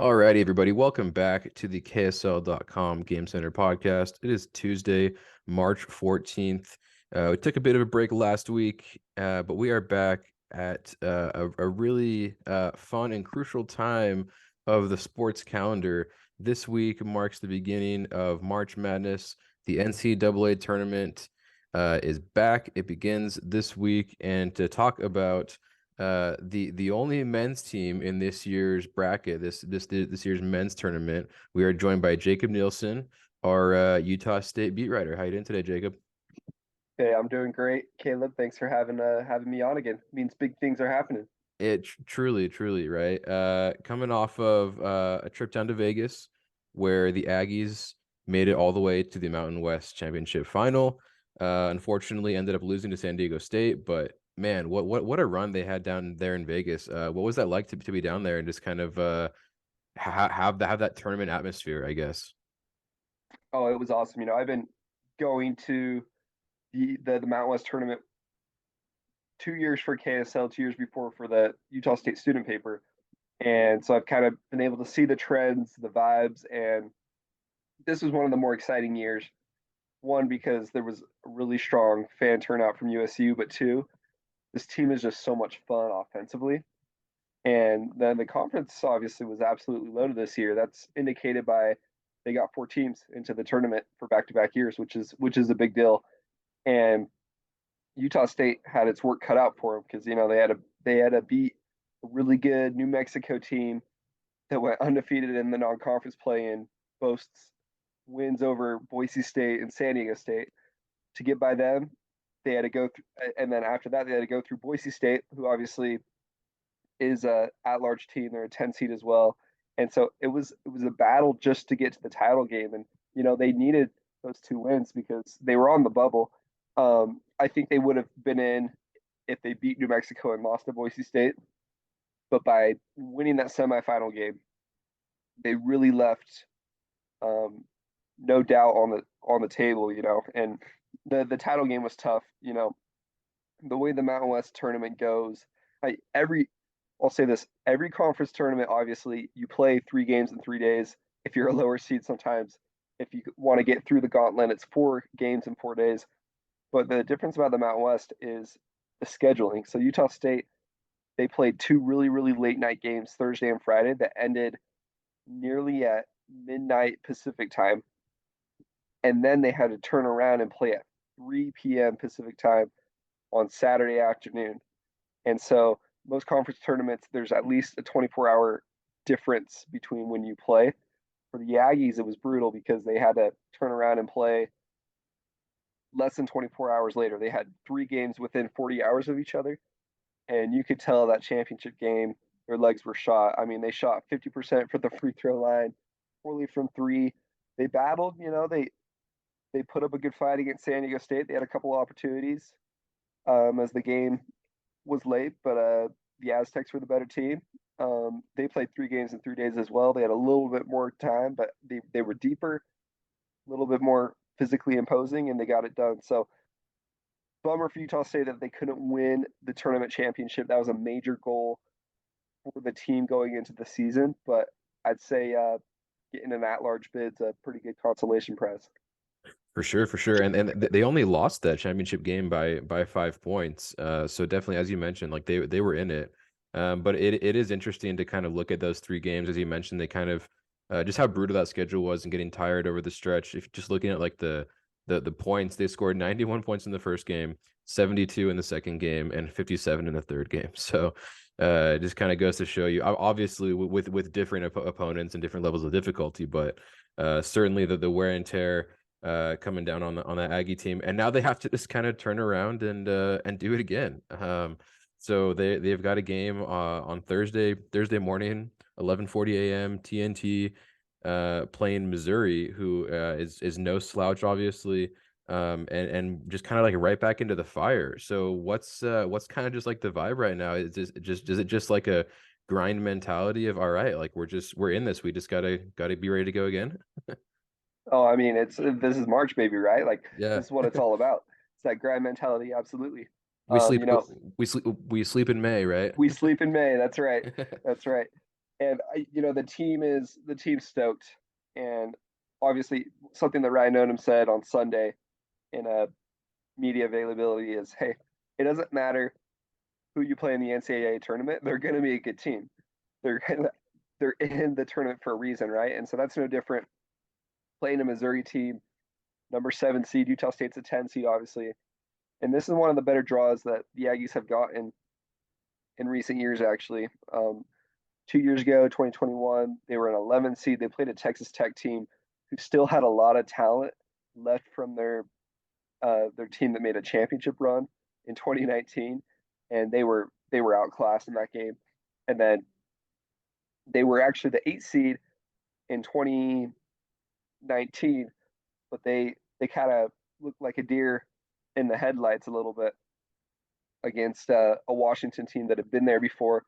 Alrighty, everybody, welcome back to the KSL.com Game Center podcast. It is Tuesday, March 14th. We took a bit of a break last week, but we are back at a really fun and crucial time of the sports calendar. This week marks the beginning of March Madness. The NCAA tournament is back. It begins this week, and to talk about the only men's team in this year's bracket, this year's men's tournament. We are joined by Jacob Nielson, our Utah State beat writer. How you doing today, Jacob? Hey, I'm doing great, Caleb. Thanks for having me on again. Means big things are happening. Truly, right? Coming off of a trip down to Vegas, where the Aggies made it all the way to the Mountain West Championship final. Unfortunately, ended up losing to San Diego State, but man, what a run they had down there in Vegas. What was that like to be down there and just kind of have that tournament atmosphere, I guess? Oh, it was awesome. I've been going to the Mountain West tournament 2 years for KSL, 2 years before for the Utah State student paper, and so I've kind of been able to see the trends, the vibes, and this was one of the more exciting years. One, because there was a really strong fan turnout from USU, but two, this team is just so much fun offensively. And then the conference obviously was absolutely loaded this year. That's indicated by they got four teams into the tournament for back-to-back years, which is a big deal. And Utah State had its work cut out for them because they had to beat a really good New Mexico team that went undefeated in the non-conference play and boasts wins over Boise State and San Diego State. To get by them, they had to go through, and then after that, they had to go through Boise State, who obviously is a at-large team. They're a 10 seed as well, and so it was a battle just to get to the title game, and they needed those two wins because they were on the bubble. I think they would have been in if they beat New Mexico and lost to Boise State, but by winning that semifinal game, they really left um, no doubt on the table. And the title game was tough. The way the Mountain West tournament goes, I, every I'll say this: every conference tournament, obviously, you play 3 games in 3 days. If you're a lower seed, sometimes if you want to get through the gauntlet, it's 4 games in 4 days. But the difference about the Mountain West is the scheduling. So Utah State, they played two really, really late night games Thursday and Friday that ended nearly at midnight Pacific time. And then they had to turn around and play at 3 p.m. Pacific time on Saturday afternoon. And so most conference tournaments, there's at least a 24-hour difference between when you play. For the Aggies, it was brutal because they had to turn around and play less than 24 hours later. They had 3 games within 40 hours of each other. And you could tell that championship game, their legs were shot. I mean, they shot 50% for the free throw line, poorly from three. They battled, they put up a good fight against San Diego State. They had a couple of opportunities as the game was late, but the Aztecs were the better team. They played 3 games in 3 days as well. They had a little bit more time, but they were deeper, a little bit more physically imposing, and they got it done. So, bummer for Utah State that they couldn't win the tournament championship. That was a major goal for the team going into the season, but I'd say getting an at-large bid's a pretty good consolation prize. For sure, and they only lost that championship game by 5 points. So definitely, as you mentioned, like they were in it. But it is interesting to kind of look at those 3 games, as you mentioned. They kind of just how brutal that schedule was and getting tired over the stretch. If just looking at like the points, they scored 91 points in the first game, 72 in the second game, and 57 in the third game. So it just kind of goes to show you, obviously with different opponents and different levels of difficulty, but certainly the wear and tear coming down on that Aggie team, and now they have to just kind of turn around and do it again. So they've got a game on Thursday morning, 11:40 a.m. TNT, playing Missouri, who is no slouch, obviously, and just kind of like right back into the fire. So what's kind of just like the vibe right now? Is it just like a grind mentality of all right, like we're in this, we just gotta be ready to go again? Oh, I mean, this is March, baby, right? Like Yeah. this is what it's all about. It's that grind mentality, absolutely. We Um, sleep you know, we sleep in May, right? we sleep in May. That's right. That's right. And the team's stoked, and obviously something that Ryan Odom said on Sunday in a media availability is, hey, it doesn't matter who you play in the NCAA tournament, they're going to be a good team. They're they're in the tournament for a reason, right? And so that's no different playing a Missouri team, number 7 seed. Utah State's a 10 seed, obviously, and this is one of the better draws that the Aggies have gotten in recent years, actually. 2 years ago, 2021, they were an 11 seed. They played a Texas Tech team who still had a lot of talent left from their team that made a championship run in 2019, and they were outclassed in that game. And then they were actually the 8 seed in 2019, but they kind of looked like a deer in the headlights a little bit against a Washington team that had been there before.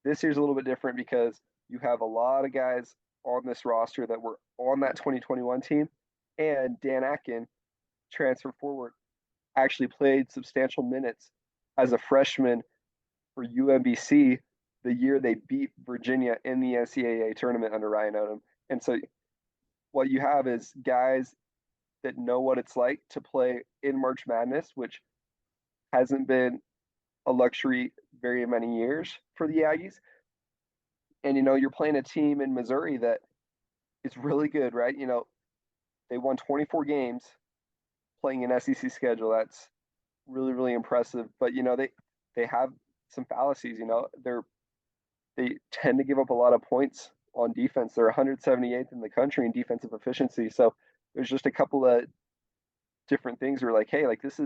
This year's a little bit different because you have a lot of guys on this roster that were on that 2021 team, and Dan Atkin, transfer forward, actually played substantial minutes as a freshman for UMBC the year they beat Virginia in the NCAA tournament under Ryan Odom. And so what you have is guys that know what it's like to play in March Madness, which hasn't been a luxury very many years for the Aggies. And you're playing a team in Missouri that is really good, right? They won 24 games playing an SEC schedule. That's really, really impressive. But they have some fallacies. They tend to give up a lot of points on defense. They're 178th in the country in defensive efficiency. So there's just a couple of different things where like, hey, like it's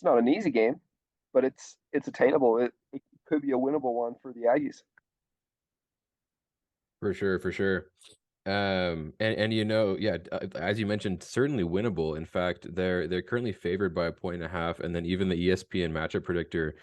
not an easy game, but it's attainable. It could be a winnable one for the Aggies. For sure, for sure. And yeah, as you mentioned, certainly winnable. In fact, they're currently favored by a point and a half, and then even the ESPN matchup predictor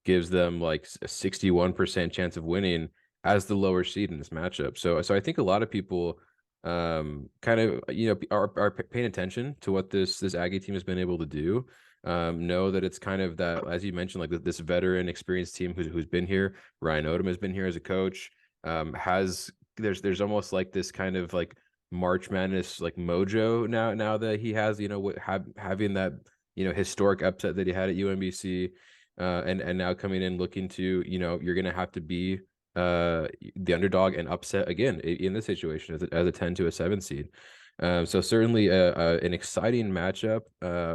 gives them like a 61% chance of winning as the lower seed in this matchup. So I think a lot of people kind of are paying attention to what this Aggie team has been able to do. Know that it's kind of that, as you mentioned, like this veteran experienced team who's been here. Ryan Odom has been here as a coach. Has there's almost like this kind of like March Madness like mojo now that he has, having that historic upset that he had at UMBC, and now coming in looking to, you're gonna have to be the underdog and upset again in this situation as a 10 to a 7 seed. So certainly an exciting matchup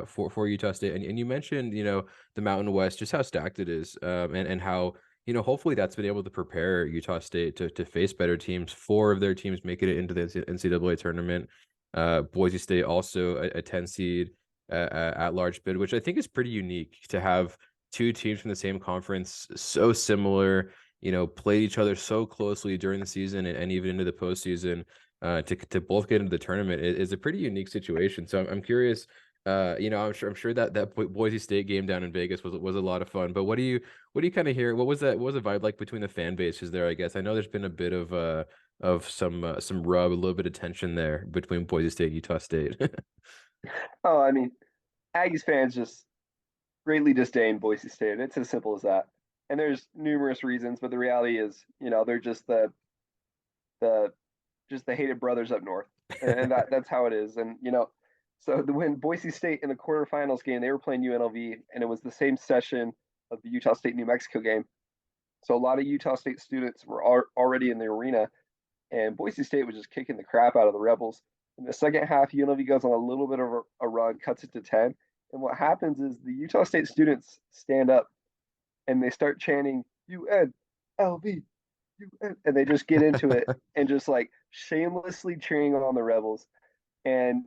for Utah State. And you mentioned, the Mountain West, just how stacked it is, and how, hopefully that's been able to prepare Utah State to face better teams. 4 of their teams making it into the NCAA tournament. Boise State also a 10 seed at large bid, which I think is pretty unique to have 2 teams from the same conference so similar, played each other so closely during the season and even into the postseason. To both get into the tournament is a pretty unique situation. So I'm curious. I'm sure that Boise State game down in Vegas was a lot of fun. But what do you kind of hear? What was the vibe like between the fan bases there? I guess I know there's been a bit of some rub, a little bit of tension there between Boise State and Utah State. Oh, I mean, Aggies fans just greatly disdain Boise State. It's as simple as that. And there's numerous reasons, but the reality is, they're just the just the hated brothers up north, and that's how it is. And so when Boise State in the quarterfinals game, they were playing UNLV, and it was the same session of the Utah State New Mexico game. So a lot of Utah State students were already in the arena, and Boise State was just kicking the crap out of the Rebels. In the second half, UNLV goes on a little bit of a run, cuts it to 10. And what happens is the Utah State students stand up and they start chanting UNLV, and they just get into it and just like shamelessly cheering on the Rebels. And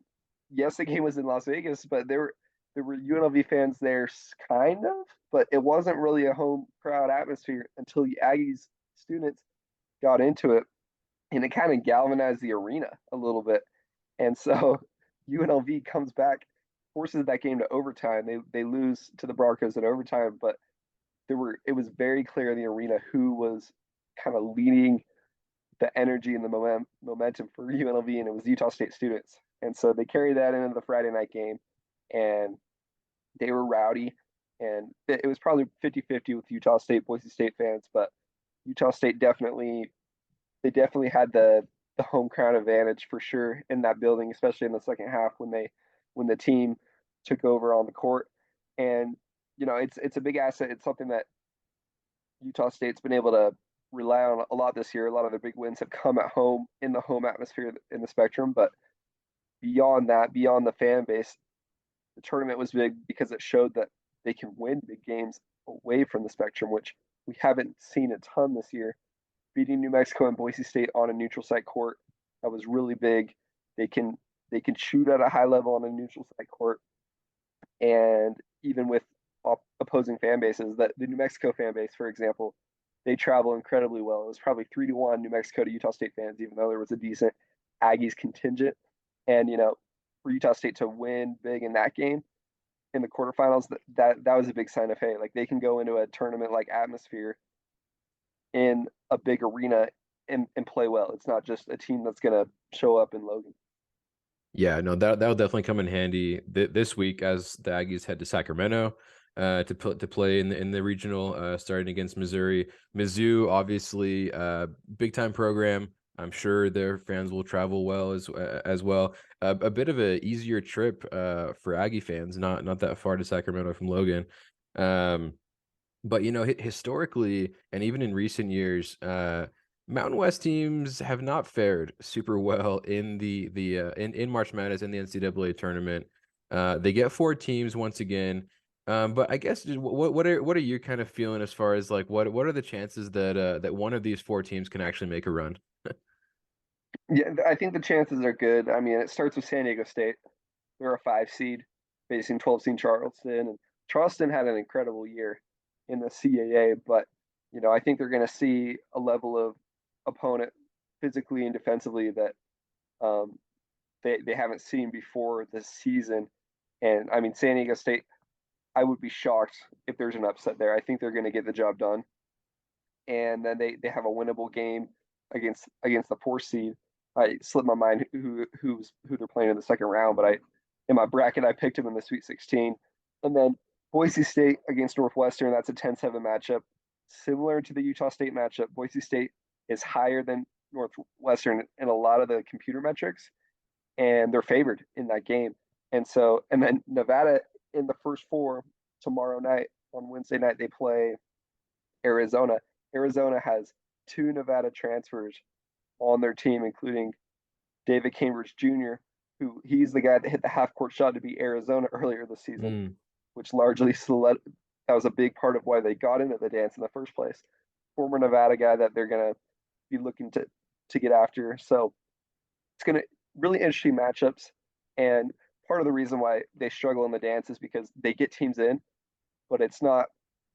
yes, the game was in Las Vegas, but there were UNLV fans there, kind of, but it wasn't really a home crowd atmosphere until the Aggies students got into it, and it kind of galvanized the arena a little bit. And so UNLV comes back, forces that game to overtime. They lose to the Broncos in overtime, but it was very clear in the arena who was kind of leading the energy and the momentum for UNLV, and it was Utah State students. And so they carried that into the Friday night game, and they were rowdy. And it was probably 50-50 with Utah State, Boise State fans, but Utah State definitely they definitely had the home crowd advantage for sure in that building, especially in the second half when the team took over on the court. And it's a big asset. It's something that Utah State's been able to rely on a lot this year. A lot of their big wins have come at home in the home atmosphere in the Spectrum. But beyond that, beyond the fan base, the tournament was big because it showed that they can win big games away from the Spectrum, which we haven't seen a ton this year. Beating New Mexico and Boise State on a neutral site court, that was really big. They can they can shoot at a high level on a neutral site court, and even with opposing fan bases, that the New Mexico fan base, for example, they travel incredibly well. It was probably 3-1 New Mexico to Utah State fans, even though there was a decent Aggies contingent. And for Utah State to win big in that game in the quarterfinals, that was a big sign of, hey, like they can go into a tournament like atmosphere in a big arena and play well. It's not just a team that's gonna show up in Logan. Yeah, no, that'll definitely come in handy this week as the Aggies head to Sacramento to play in the regional starting against Missouri. Mizzou, obviously, big time program. I'm sure their fans will travel well as well. A bit of a easier trip for Aggie fans, not that far to Sacramento from Logan. But historically, and even in recent years, Mountain West teams have not fared super well in in March Madness in the NCAA tournament. They get four teams once again. But I guess what are you kind of feeling as far as like what are the chances that one of these four teams can actually make a run? Yeah, I think the chances are good. I mean, it starts with San Diego State. They're a 5 seed, facing 12 seed Charleston, and Charleston had an incredible year in the CAA. But I think they're going to see a level of opponent physically and defensively that um, they haven't seen before this season. And I mean, San Diego State, I would be shocked if there's an upset there. I think they're going to get the job done, and then they have a winnable game against the 4 seed. I slipped my mind who they're playing in the second round, but I in my bracket I picked them in the Sweet 16, and then Boise State against Northwestern. That's a 10-7 matchup, similar to the Utah State matchup. Boise State is higher than Northwestern in a lot of the computer metrics, and they're favored in that game. And then Nevada in the first four tomorrow night on Wednesday night they play Arizona. Arizona has two Nevada transfers on their team, including David Cambridge Jr., who he's the guy that hit the half court shot to beat Arizona earlier this season, Mm. which largely that was a big part of why they got into the dance in the first place. Former Nevada guy that they're gonna be looking to get after. So it's gonna really interesting matchups. And part of the reason why they struggle in the dance is because they get teams in, but it's not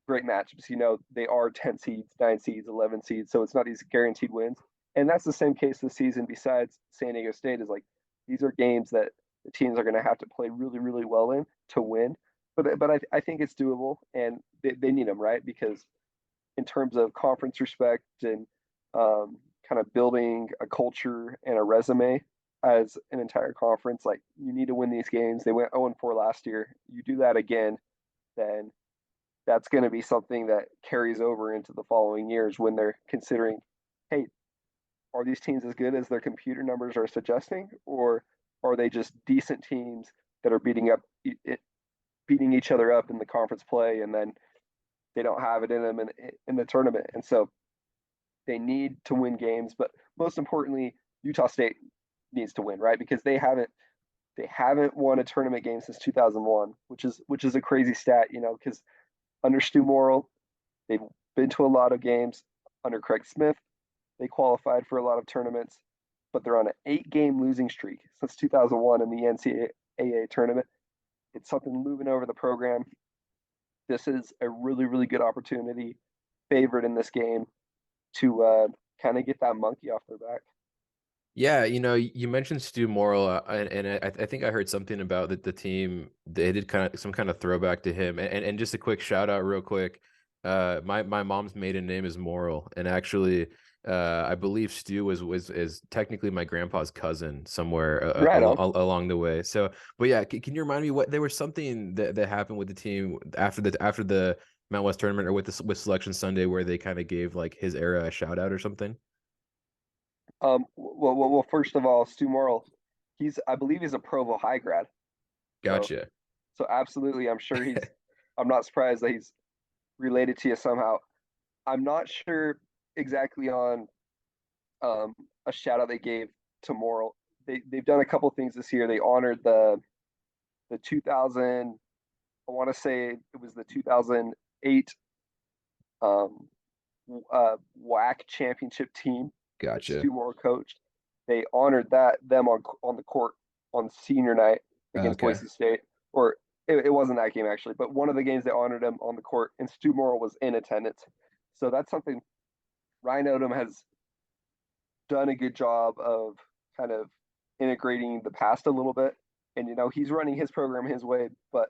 great matchups. They are 10 seeds, 9 seeds, 11 seeds, so it's not these guaranteed wins. And that's the same case this season. Besides San Diego State, is like these are games that the teams are going to have to play really, really well in to win. But I think it's doable, and they need them, right? Because in terms of conference respect and kind of building a culture and a resume as an entire conference, like you need to win these games. They went 0-4 last year. You do that again, then that's going to be something that carries over into the following years when they're considering, hey, are these teams as good as their computer numbers are suggesting, or are they just decent teams that are beating each other up in the conference play, and then they don't have it in them in the tournament, and so they need to win games. But most importantly, Utah State needs to win, right? Because they haven't won a tournament game since 2001, which is a crazy stat, because under Stu Morrill, they've been to a lot of games. Under Craig Smith, they qualified for a lot of tournaments, but they're on an 8-game losing streak since 2001 in the NCAA tournament. It's something moving over the program. This is a really, really good opportunity, favored in this game, to kind of get that monkey off their back. Yeah, you mentioned Stu Morrill, and I think I heard something about that the team they did kind of some kind of throwback to him, and just a quick shout out, real quick. My mom's maiden name is Morrill, and actually, I believe Stu was is technically my grandpa's cousin somewhere Right on. along the way. So, but yeah, can you remind me what there was something that happened with the team after the Mount West tournament or with Selection Sunday where they kind of gave like his era a shout out or something? Well, first of all, Stu Morrill, I believe he's a Provo High grad. So, Gotcha. so absolutely, I'm not surprised that he's related to you somehow. I'm not sure exactly on a shout out they gave to Morrill. They've done a couple things this year. They honored the 2000. I want to say it was the 2008 um, WAC championship team that Gotcha. Stu Moore coached. They honored them on the court on senior night against Okay. Boise State, or it wasn't that game actually, but one of the games they honored him on the court, and Stu Moore was in attendance. So that's something Ryan Odom has done a good job of kind of integrating the past a little bit. And he's running his program his way, but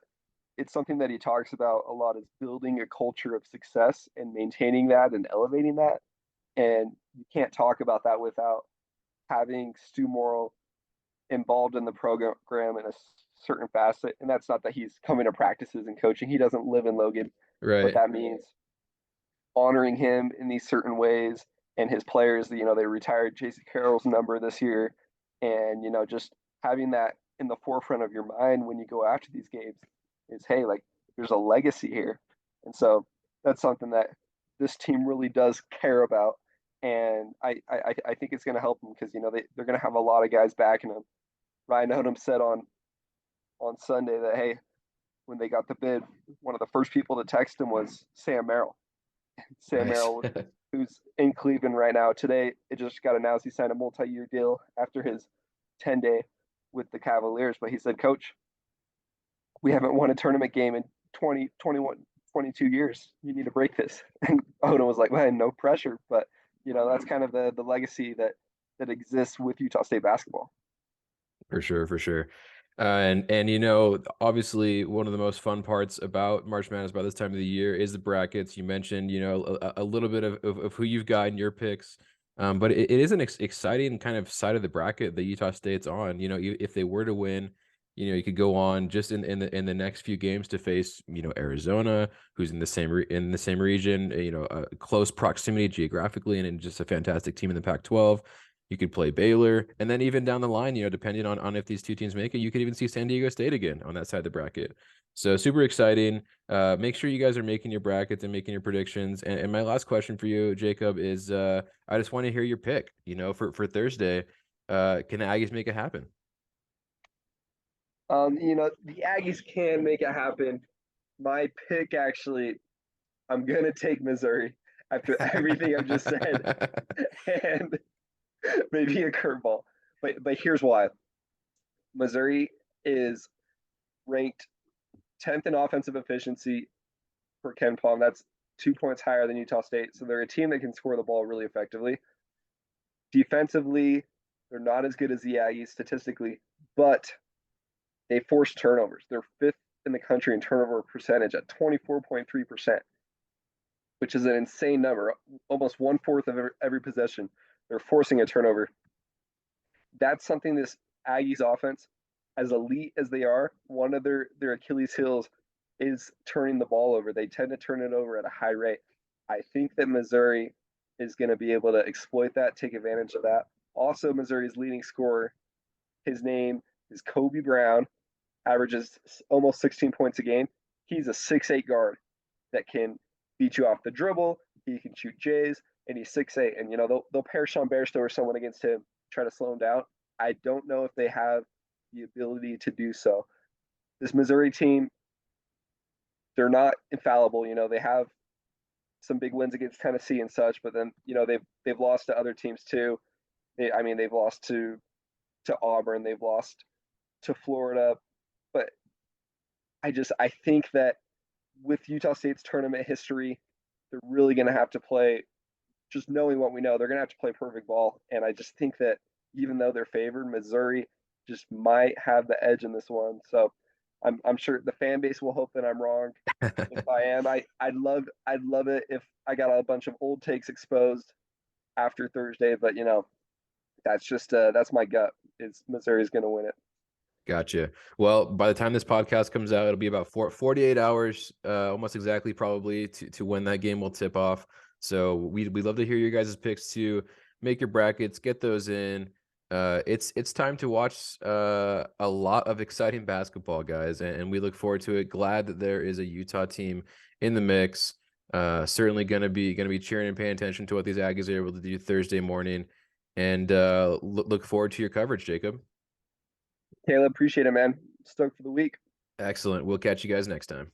it's something that he talks about a lot is building a culture of success and maintaining that and elevating that. And you can't talk about that without having Stu Morrill involved in the program in a certain facet. And that's not that he's coming to practices and coaching. He doesn't live in Logan, but Right. that means honoring him in these certain ways and his players. They retired JC Carroll's number this year, and just having that in the forefront of your mind when you go after these games is, hey, like there's a legacy here, and so that's something that this team really does care about, and I think it's going to help them because they're going to have a lot of guys backing them. Ryan Odom said on Sunday that, hey, when they got the bid, one of the first people to text him was Sam Merrill. Sam Nice. Merrill, who's in Cleveland right now. Today, it just got announced he signed a multi-year deal after his 10-day with the Cavaliers. But he said, Coach, we haven't won a tournament game in 20, 21, 22 years. You need to break this. And Odom was like, man, no pressure. But, that's kind of the legacy that exists with Utah State basketball. For sure, for sure. And obviously one of the most fun parts about March Madness by this time of the year is the brackets. You mentioned, a little bit of who you've got in your picks. But it is an exciting kind of side of the bracket that Utah State's on. If they were to win, you could go on just in the next few games to face, Arizona, who's in the same region, close proximity geographically, and just a fantastic team in the Pac-12. You could play Baylor, and then even down the line, depending on if these two teams make it, you could even see San Diego State again on that side of the bracket. So super exciting. Make sure you guys are making your brackets and making your predictions. And my last question for you, Jacob, is I just want to hear your pick. For Thursday, can the Aggies make it happen? The Aggies can make it happen. My pick, actually, I'm gonna take Missouri after everything I've just said, and maybe a curveball. But here's why: Missouri is ranked 10th in offensive efficiency for Ken Palm. That's 2 points higher than Utah State. So they're a team that can score the ball really effectively. Defensively, they're not as good as the Aggies statistically, but they force turnovers. They're fifth in the country in turnover percentage at 24.3%, which is an insane number. Almost one fourth of every possession, they're forcing a turnover. That's something this Aggies offense, as elite as they are, one of their Achilles heels is turning the ball over. They tend to turn it over at a high rate. I think that Missouri is going to be able to exploit that, take advantage of that. Also, Missouri's leading scorer, his name is Kobe Brown, averages almost 16 points a game. He's a 6'8 guard that can beat you off the dribble. He can shoot J's, and he's 6'8. And they'll pair Sean Bairstow or someone against him, try to slow him down. I don't know if they have the ability to do so. This Missouri team, they're not infallible. They have some big wins against Tennessee and such, but then they've lost to other teams too. They've lost to Auburn, they've lost to Florida, but I think that with Utah State's tournament history, they're really going to have to play. Just knowing what we know, they're going to have to play perfect ball, and I just think that even though they're favored, Missouri just might have the edge in this one. So I'm sure the fan base will hope that I'm wrong. If I am, I'd love it if I got a bunch of old takes exposed after Thursday, but that's my gut. Is Missouri's going to win it. Gotcha. Well, by the time this podcast comes out, it'll be about 48 hours, almost exactly probably to when that game will tip off. So we'd love to hear your guys' picks too. make your brackets, get those in. It's time to watch a lot of exciting basketball, guys, and we look forward to it. Glad that there is a Utah team in the mix. Certainly gonna be cheering and paying attention to what these Aggies are able to do Thursday morning, and look forward to your coverage, Jacob. Caleb, appreciate it, man. Stoked for the week. Excellent. We'll catch you guys next time.